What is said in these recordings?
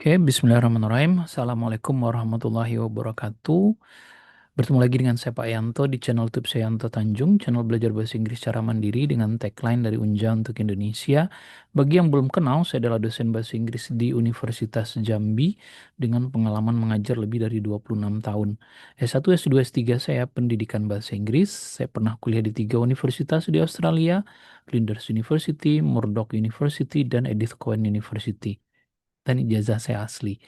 Oke, bismillahirrahmanirrahim. Assalamualaikum warahmatullahi wabarakatuh. Bertemu lagi dengan saya Pak Yanto di channel YouTube saya Yanto Tanjung, channel belajar bahasa Inggris secara mandiri dengan tagline dari Unja untuk Indonesia. Bagi yang belum kenal, saya adalah dosen bahasa Inggris di Universitas Jambi dengan pengalaman mengajar lebih dari 26 tahun. S1, S2, S3 saya pendidikan bahasa Inggris. Saya pernah kuliah di 3 universitas di Australia, Flinders University, Murdoch University, dan Edith Cowan University dan ijazah saya asli.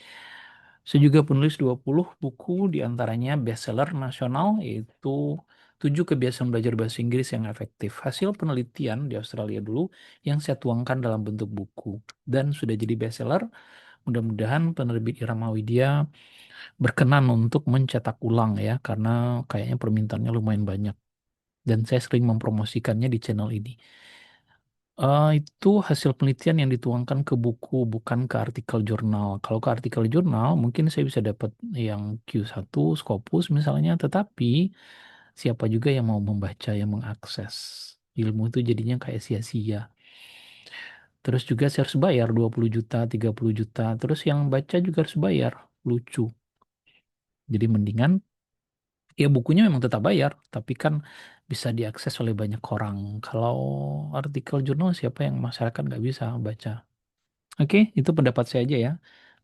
Saya juga penulis 20 buku diantaranya bestseller nasional yaitu 7 kebiasaan belajar bahasa Inggris yang efektif. Hasil penelitian di Australia dulu yang saya tuangkan dalam bentuk buku dan sudah jadi bestseller. Mudah-mudahan penerbit Irama Widya berkenan untuk mencetak ulang ya karena kayaknya permintaannya lumayan banyak dan saya sering mempromosikannya di channel ini. Itu hasil penelitian yang dituangkan ke buku, bukan ke artikel jurnal. Kalau ke artikel jurnal, mungkin saya bisa dapat yang Q1, Scopus misalnya, tetapi siapa juga yang mau membaca, yang mengakses. Ilmu itu jadinya kayak sia-sia. Terus juga saya harus bayar 20 juta, 30 juta. Terus yang baca juga harus bayar. Lucu. Jadi mendingan, ya bukunya memang tetap bayar, tapi kan bisa diakses oleh banyak orang. Kalau artikel jurnal, siapa yang masyarakat nggak bisa baca? Oke, itu pendapat saya aja ya.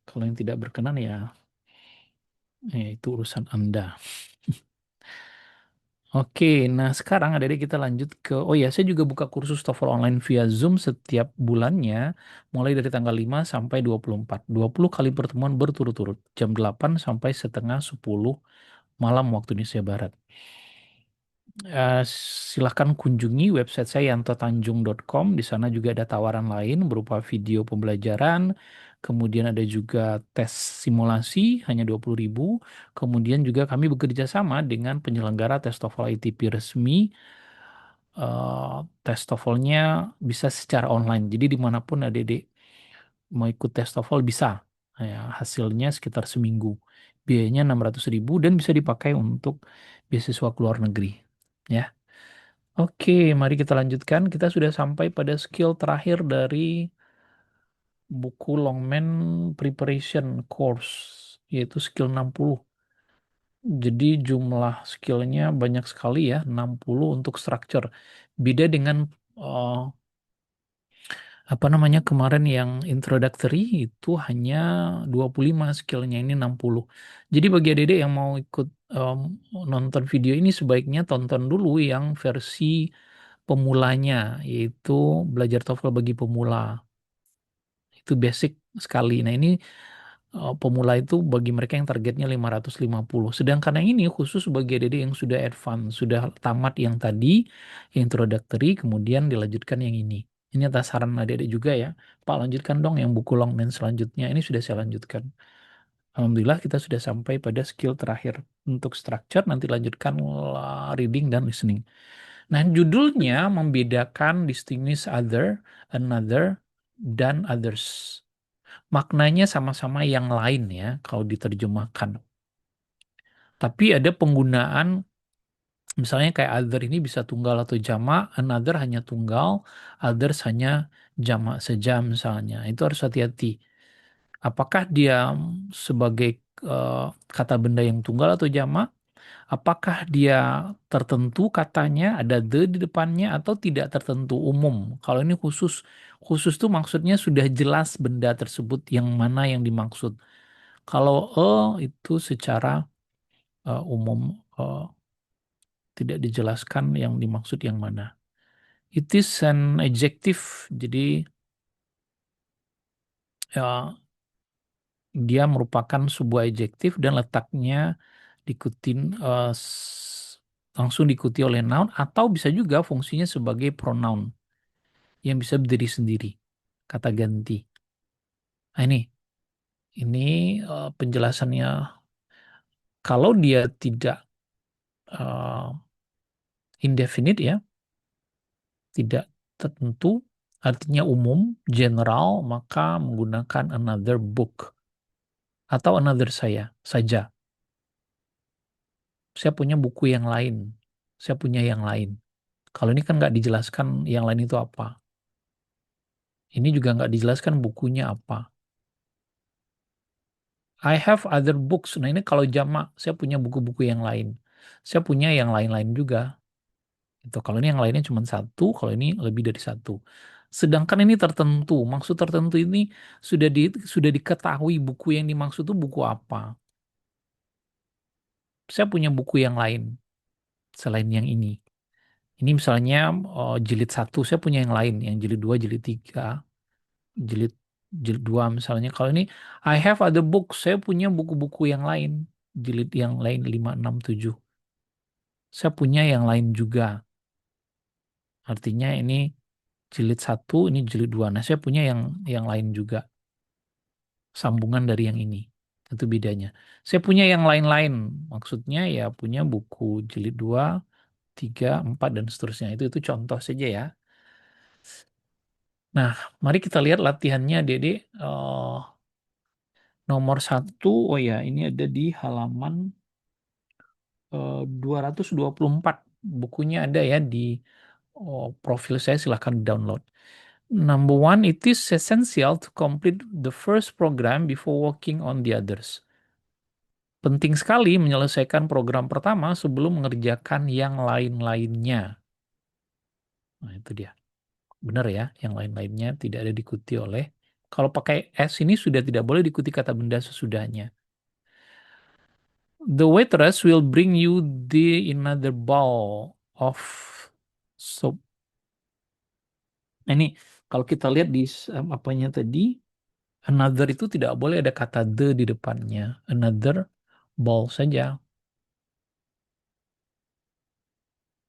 Kalau yang tidak berkenan ya, itu urusan Anda. Oke, nah sekarang adik-adik kita lanjut ke, oh ya, saya juga buka kursus TOEFL online via Zoom setiap bulannya, mulai dari tanggal 5 sampai 24. 20 kali pertemuan berturut-turut, jam 8 sampai setengah 10 malam waktu Indonesia Barat. Silahkan kunjungi website saya yantotanjung.com. Di sana juga ada tawaran lain berupa video pembelajaran. Kemudian ada juga tes simulasi hanya 20.000. Kemudian juga kami bekerja sama dengan penyelenggara tes TOEFL ITP resmi. Tes TOEFL-nya bisa secara online. Jadi dimanapun adik-adik mau ikut tes TOEFL bisa. Ya, hasilnya sekitar seminggu. Biayanya 600.000 dan bisa dipakai untuk beasiswa ke luar negeri. Ya. Oke, mari kita lanjutkan. Kita sudah sampai pada skill terakhir dari buku Longman Preparation Course, yaitu skill 60. Jadi jumlah skillnya banyak sekali ya, 60 untuk structure. Beda dengan eh, apa namanya kemarin yang introductory itu hanya 25 skillnya, ini 60. Jadi bagi adik-adik yang mau ikut nonton video ini sebaiknya tonton dulu yang versi pemulanya, yaitu belajar TOEFL bagi pemula. Itu basic sekali. Nah, ini pemula itu bagi mereka yang targetnya 550. Sedangkan yang ini khusus bagi adik-adik yang sudah advance, sudah tamat yang tadi, yang introductory, kemudian dilanjutkan yang ini. Ini atas saran adik-adik juga ya. Pak, lanjutkan dong yang buku Longman selanjutnya. Ini sudah saya lanjutkan. Alhamdulillah kita sudah sampai pada skill terakhir untuk structure, nanti lanjutkan reading dan listening. Nah, judulnya membedakan distinguish other, another, dan others. Maknanya sama-sama yang lain ya kalau diterjemahkan. Tapi ada penggunaan misalnya kayak other ini bisa tunggal atau jamak, another hanya tunggal, others hanya jamak saja misalnya. Itu harus hati-hati. Apakah dia sebagai kata benda yang tunggal atau jamak? Apakah dia tertentu katanya ada the di depannya atau tidak tertentu umum? Kalau ini khusus, khusus tuh maksudnya sudah jelas benda tersebut yang mana yang dimaksud. Kalau itu secara umum tidak dijelaskan yang dimaksud yang mana. It is an adjective, jadi ya, dia merupakan sebuah adjektif dan letaknya diikutin langsung diikuti oleh noun atau bisa juga fungsinya sebagai pronoun yang bisa berdiri sendiri, kata ganti. Nah ini penjelasannya. Kalau dia tidak uh, indefinite ya, tidak tertentu, artinya umum, general, maka menggunakan another book atau another saya saja. Saya punya buku yang lain, saya punya yang lain. Kalau ini kan nggak dijelaskan yang lain itu apa. Ini juga nggak dijelaskan bukunya apa. I have other books. Nah ini kalau jamak, saya punya buku-buku yang lain. Saya punya yang lain-lain juga. Itu kalau ini yang lainnya cuma satu, kalau ini lebih dari satu. Sedangkan ini tertentu, maksud tertentu ini sudah diketahui buku yang dimaksud itu buku apa. Saya punya buku yang lain selain yang ini. Ini misalnya jilid satu, saya punya yang lain, yang jilid dua, jilid tiga, jilid jilid dua misalnya. Kalau ini I have other books, saya punya buku-buku yang lain, jilid yang lain lima, enam, tujuh. Saya punya yang lain juga. Artinya ini jilid satu, ini jilid dua. Nah, saya punya yang lain juga, sambungan dari yang ini. Itu bedanya. Saya punya yang lain-lain. Maksudnya ya punya buku jilid dua, tiga, empat, dan seterusnya. Itu contoh saja ya. Nah, mari kita lihat latihannya, Dede. Nomor satu, oh ya, ini ada di halaman 224. Bukunya ada ya di profil saya, silahkan download. Number one, it is essential to complete the first program before working on the others. Penting sekali menyelesaikan program pertama sebelum mengerjakan yang lain-lainnya. Nah, itu dia. Benar ya, yang lain-lainnya tidak ada diikuti oleh. Kalau pakai S ini sudah tidak boleh diikuti kata benda sesudahnya. The waitress will bring you the another bowl of soup. Nah, ini kalau kita lihat di apanya tadi, another itu tidak boleh ada kata the di depannya. Another bowl saja.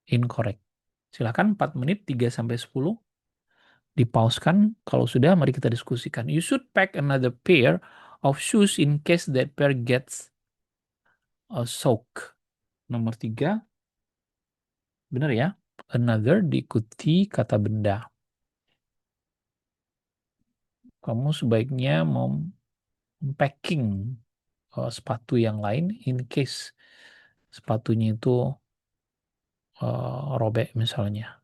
Incorrect. Silakan 4 menit 3 sampai 10 dipauskan. Kalau sudah, mari kita diskusikan. You should pack another pair of shoes in case that pair gets a soak. Nomor 3, benar ya? Another diikuti kata benda. Kamu sebaiknya mau packing sepatu yang lain in case sepatunya itu robek misalnya.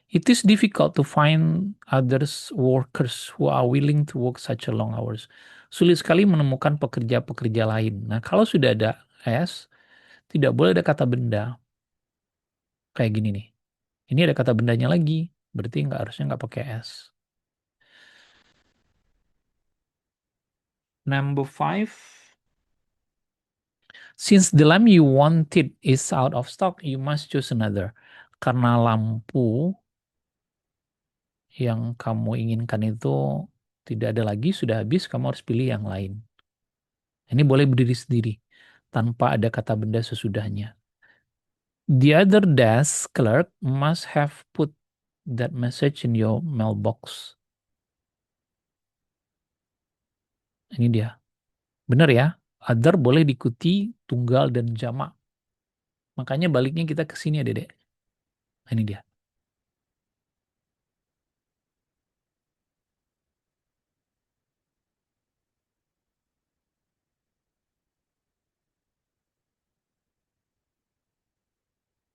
It is difficult to find others workers who are willing to work such a long hours. Sulit sekali menemukan pekerja-pekerja lain. Nah, kalau sudah ada S, tidak boleh ada kata benda. Kayak gini nih. Ini ada kata bendanya lagi. Berarti harusnya nggak pakai S. Number five. Since the lamp you wanted is out of stock, you must choose another. Karena lampu yang kamu inginkan itu tidak ada lagi, sudah habis, kamu harus pilih yang lain. Ini boleh berdiri sendiri tanpa ada kata benda sesudahnya. The other desk clerk must have put that message in your mailbox. Ini dia. Benar ya? Other boleh diikuti tunggal dan jamak. Makanya baliknya kita ke sini ya, Dedek. Nah, ini dia.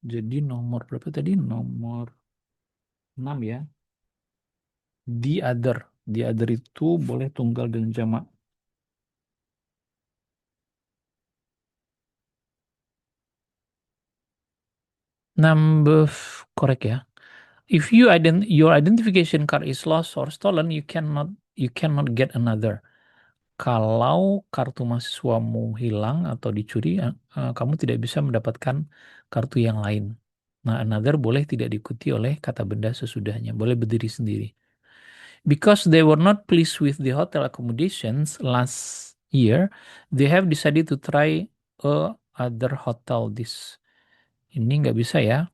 Jadi nomor berapa tadi? Nomor 6 ya. The other. The other itu boleh tunggal dan jamak. Number correct ya. If your identification card is lost or stolen, you cannot get another. Kalau kartu mahasiswamu hilang atau dicuri, kamu tidak bisa mendapatkan kartu yang lain. Nah, another boleh tidak diikuti oleh kata benda sesudahnya, boleh berdiri sendiri. Because they were not pleased with the hotel accommodations last year, they have decided to try a other hotel this. Ini nggak bisa ya,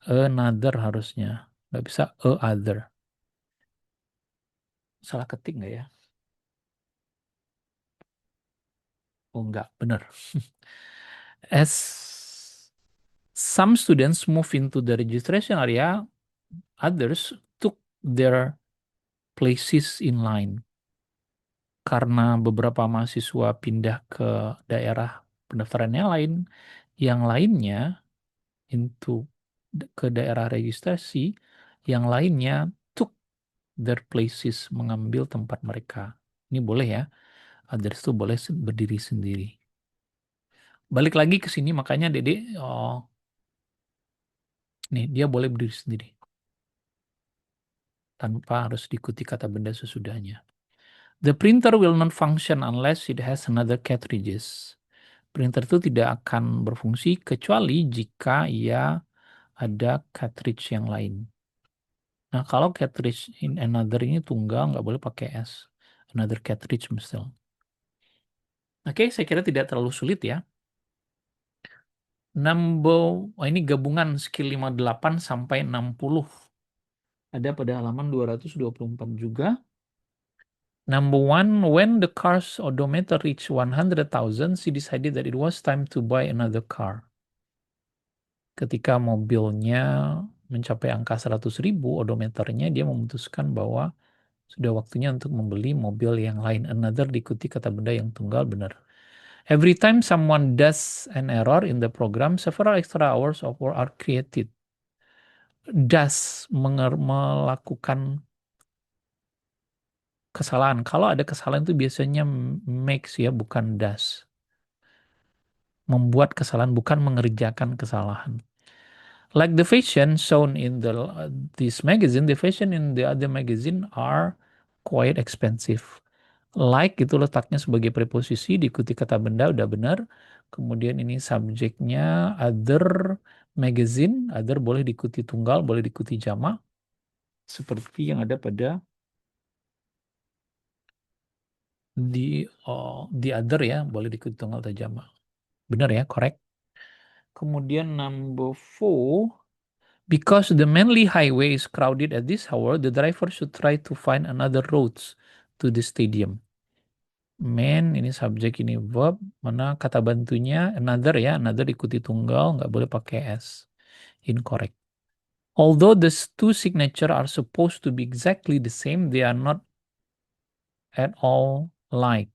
another harusnya. Nggak bisa a other. Salah ketik nggak ya? Oh nggak, benar. As some students move into the registration area, others took their places in line. Karena beberapa mahasiswa pindah ke daerah pendaftaran yang lainnya into ke daerah registrasi, yang lainnya took their places, mengambil tempat mereka. Ini boleh ya. Others tuh boleh berdiri sendiri. Balik lagi ke sini, makanya Dede, oh, nih dia boleh berdiri sendiri tanpa harus diikuti kata benda sesudahnya. The printer will not function unless it has another cartridges. Printer itu tidak akan berfungsi kecuali jika ia ada cartridge yang lain. Nah, kalau cartridge in another ini tunggal, nggak boleh pakai S. Another cartridge misal. Oke, saya kira tidak terlalu sulit ya. Ini gabungan skill 58 sampai 60. Ada pada halaman 224 juga. Number one, when the car's odometer reached 100,000, she decided that it was time to buy another car. Ketika mobilnya mencapai angka 100.000 odometernya, dia memutuskan bahwa sudah waktunya untuk membeli mobil yang lain. Another diikuti kata benda yang tunggal, benar. Every time someone does an error in the program, several extra hours of work are created. Does melakukan kesalahan. Kalau ada kesalahan itu biasanya makes ya, bukan does. Membuat kesalahan, bukan mengerjakan kesalahan. Like the fashion shown in this magazine, the fashion in the other magazine are quite expensive. Like itu letaknya sebagai preposisi, diikuti kata benda, udah benar. Kemudian ini subjeknya other magazine, other boleh diikuti tunggal, boleh diikuti jamak. Seperti yang ada pada the other ya, boleh diikuti tunggal atau jamak. Benar ya, correct. Kemudian number 4, because the mainly highway is crowded at this hour, the driver should try to find another roads to the stadium. Main ini subjek, ini verb, mana kata bantunya another ya, another ikuti tunggal, nggak boleh pakai s. Incorrect. Although the two signature are supposed to be exactly the same, they are not at all like.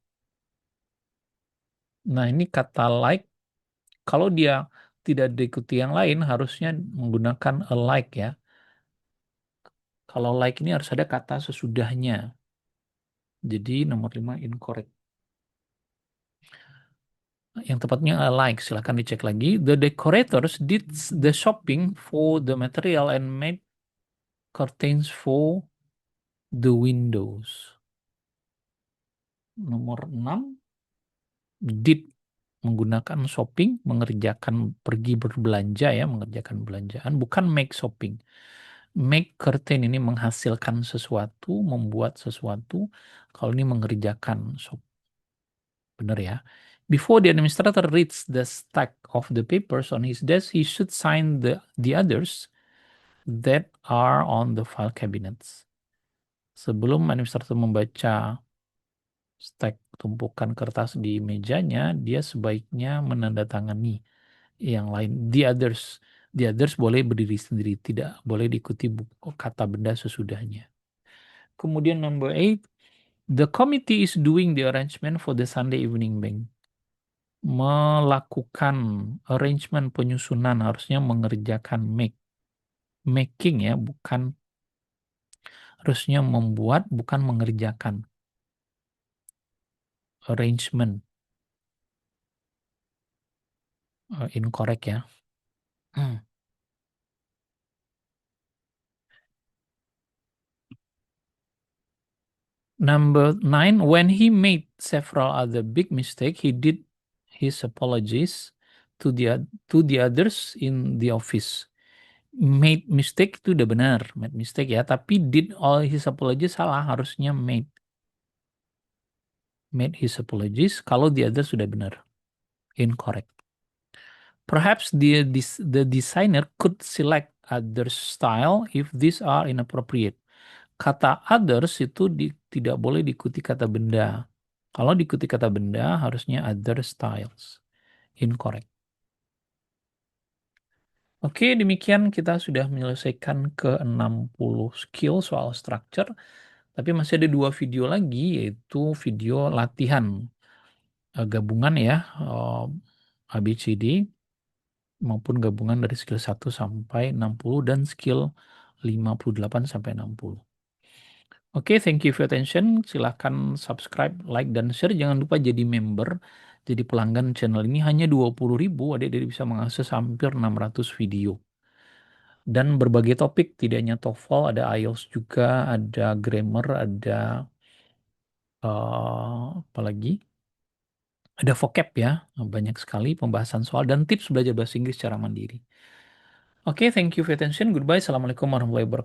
Nah ini kata like, kalau dia tidak diikuti yang lain, harusnya menggunakan alike ya. Kalau like ini harus ada kata sesudahnya. Jadi nomor 5 incorrect. Yang tepatnya alike, silahkan dicek lagi. The decorators did the shopping for the material and made curtains for the windows. Nomor 6, did menggunakan shopping, mengerjakan pergi berbelanja ya, mengerjakan belanjaan, bukan make shopping. Make curtain ini menghasilkan sesuatu, membuat sesuatu. Kalau ini mengerjakan, benar ya. Before the administrator reads the stack of the papers on his desk, he should sign the others that are on the file cabinets. Sebelum administrator membaca stack tumpukan kertas di mejanya, dia sebaiknya menandatangani yang lain. The others boleh berdiri sendiri, tidak boleh diikuti kata benda sesudahnya. Kemudian number 8, the committee is doing the arrangement for the Sunday evening bank. Melakukan arrangement, penyusunan, harusnya mengerjakan making ya, bukan, harusnya membuat, bukan mengerjakan. Arrangement incorrect ya. Number 9, when he made several other big mistake, he did his apologies to the others in the office. Made mistake itu udah benar, made mistake ya, tapi did all his apologies salah, harusnya made his apologies. Kalau the others sudah benar, incorrect. Perhaps the designer could select other style if these are inappropriate. Kata others itu tidak boleh diikuti kata benda. Kalau diikuti kata benda, harusnya other styles. Incorrect. Oke, demikian kita sudah menyelesaikan ke-60 skill soal structure. Tapi masih ada 2 video lagi, yaitu video latihan gabungan ya, ABCD, maupun gabungan dari skill 1 sampai 60 dan skill 58 sampai 60. Oke, thank you for attention. Silahkan subscribe, like, dan share. Jangan lupa jadi member, jadi pelanggan channel ini hanya 20.000. Adik-adik bisa mengakses hampir 600 video. Dan berbagai topik, tidak hanya TOEFL, ada IELTS juga, ada grammar, ada apa lagi? Ada vocab ya, banyak sekali pembahasan soal dan tips belajar bahasa Inggris secara mandiri. Oke, thank you for attention. Goodbye. Assalamualaikum warahmatullahi wabarakatuh.